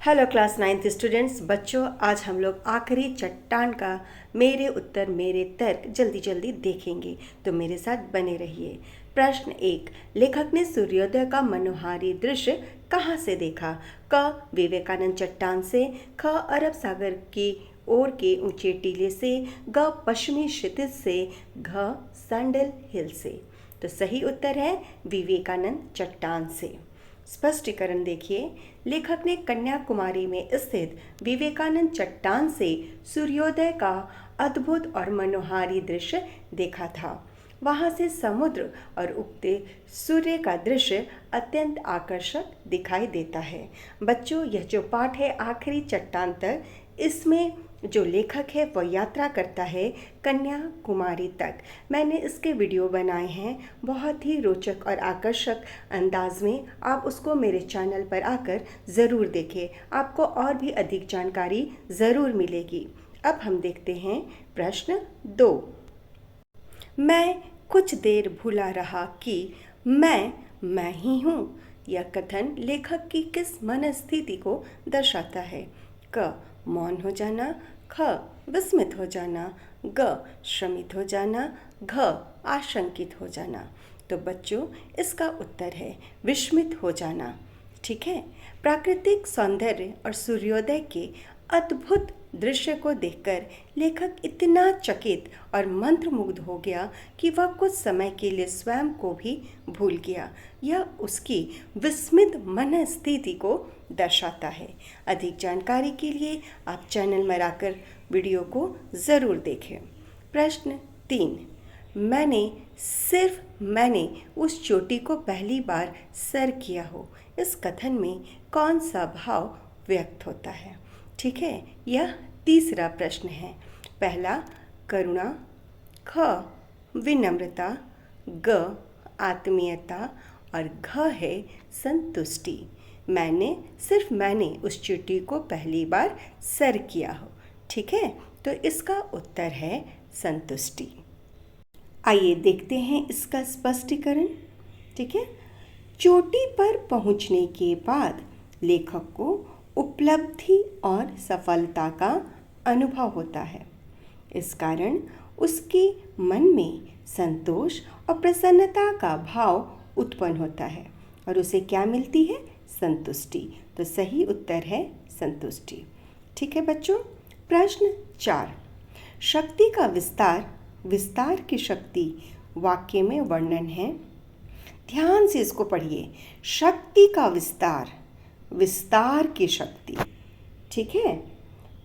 Hello class 9th students. बच्चों, आज हम लोग आखिरी चट्टान का मेरे उत्तर मेरे तर्क जल्दी जल्दी देखेंगे, तो मेरे साथ बने रहिए। प्रश्न 1। लेखक ने सूर्योदय का मनोहारी दृश्य कहाँ से देखा? क विवेकानंद चट्टान से, ख अरब सागर की ओर के ऊंचे टीले से, ग पश्चिमी क्षितिज से, घ सैंडल हिल से। तो सही उत्तर है विवेकानंद चट्टान से। स्पष्टीकरण देखिए। लेखक ने कन्याकुमारी में स्थित विवेकानंद चट्टान से सूर्योदय का अद्भुत और मनोहारी दृश्य देखा था। वहां से समुद्र और उगते सूर्य का दृश्य अत्यंत आकर्षक दिखाई देता है। बच्चों, यह जो पाठ है आखिरी चट्टान तक, इसमें जो लेखक है वह यात्रा करता है कन्याकुमारी तक। मैंने इसके वीडियो बनाए हैं बहुत ही रोचक और आकर्षक अंदाज में। आप उसको मेरे चैनल पर आकर ज़रूर देखें, आपको और भी अधिक जानकारी ज़रूर मिलेगी। अब हम देखते हैं प्रश्न 2। मैं कुछ देर भूला रहा कि मैं ही हूँ। यह कथन लेखक की किस मनस्थिति को दर्शाता है? क मौन हो जाना, ख विस्मित हो जाना, ग श्रमित हो जाना, घ आशंकित हो जाना। तो बच्चों, इसका उत्तर है विस्मित हो जाना। ठीक है। प्राकृतिक सौंदर्य और सूर्योदय के अद्भुत दृश्य को देखकर लेखक इतना चकित और मंत्रमुग्ध हो गया कि वह कुछ समय के लिए स्वयं को भी भूल गया। यह उसकी विस्मित मन स्थिति को दर्शाता है। अधिक जानकारी के लिए आप चैनल में आकर वीडियो को ज़रूर देखें। प्रश्न 3। मैंने उस चोटी को पहली बार सर किया हो। इस कथन में कौन सा भाव व्यक्त होता है? ठीक है, यह तीसरा प्रश्न है। पहला करुणा, ख विनम्रता, ग आत्मीयता और घ है संतुष्टि। मैंने उस चींटी को पहली बार सर किया हो। ठीक है, तो इसका उत्तर है संतुष्टि। आइए देखते हैं इसका स्पष्टीकरण। ठीक है। चोटी पर पहुंचने के बाद लेखक को उपलब्धि और सफलता का अनुभव होता है। इस कारण उसके मन में संतोष और प्रसन्नता का भाव उत्पन्न होता है और उसे क्या मिलती है? संतुष्टि। तो सही उत्तर है संतुष्टि। ठीक है बच्चों। प्रश्न 4। शक्ति का विस्तार की शक्ति वाक्य में वर्णन है। ध्यान से इसको पढ़िए। शक्ति का विस्तार की शक्ति। ठीक है।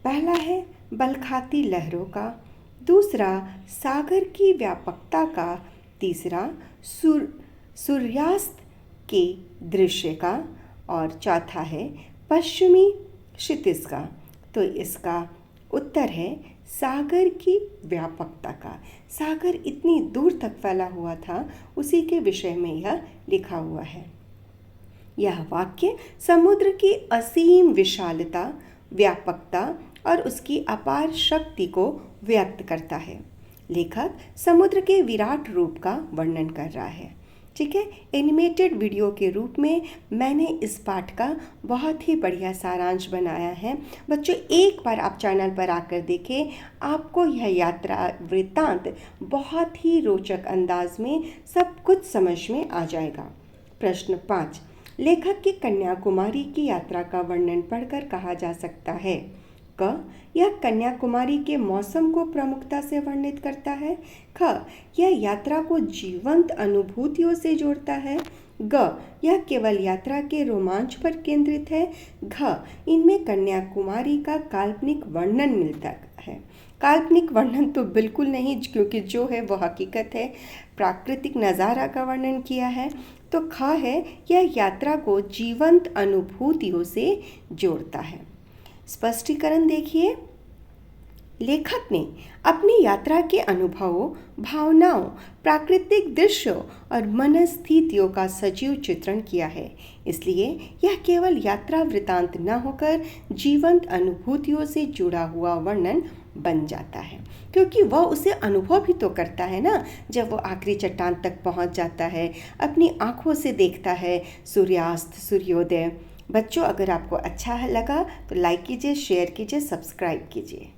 पहला है बलखाती लहरों का, दूसरा सागर की व्यापकता का, तीसरा सूर्यास्त के दृश्य का और चौथा है पश्चिमी क्षितिज का। तो इसका उत्तर है सागर की व्यापकता का। सागर इतनी दूर तक फैला हुआ था, उसी के विषय में यह लिखा हुआ है। यह वाक्य समुद्र की असीम विशालता, व्यापकता और उसकी अपार शक्ति को व्यक्त करता है। लेखक समुद्र के विराट रूप का वर्णन कर रहा है। ठीक है। एनिमेटेड वीडियो के रूप में मैंने इस पाठ का बहुत ही बढ़िया सारांश बनाया है। बच्चों, एक बार आप चैनल पर आकर देखें, आपको यह यात्रा वृत्तांत बहुत ही रोचक अंदाज में सब कुछ समझ में आ जाएगा। प्रश्न 5। लेखक की कन्याकुमारी की यात्रा का वर्णन पढ़कर कहा जा सकता है? क यह कन्याकुमारी के मौसम को प्रमुखता से वर्णित करता है। ख यह यात्रा को जीवंत अनुभूतियों से जोड़ता है। ग यह केवल यात्रा के रोमांच पर केंद्रित है। घ इनमें कन्याकुमारी का काल्पनिक वर्णन मिलता है। काल्पनिक वर्णन तो बिल्कुल नहीं, क्योंकि जो है वो हकीकत है, प्राकृतिक नज़ारा का वर्णन किया है। तो ख है यह यात्रा को जीवंत अनुभूतियों से जोड़ता है। स्पष्टीकरण देखिए। लेखक ने अपनी यात्रा के अनुभवों, भावनाओं, प्राकृतिक दृश्यों और मनस्थितियों का सजीव चित्रण किया है। इसलिए यह केवल यात्रा वृत्तांत न होकर जीवंत अनुभूतियों से जुड़ा हुआ वर्णन बन जाता है, क्योंकि वह उसे अनुभव भी तो करता है ना। जब वो आखिरी चट्टान तक पहुंच जाता है, अपनी आंखों से देखता है सूर्यास्त, सूर्योदय, बच्चों, अगर आपको अच्छा लगा तो लाइक कीजिए, शेयर कीजिए, सब्सक्राइब कीजिए।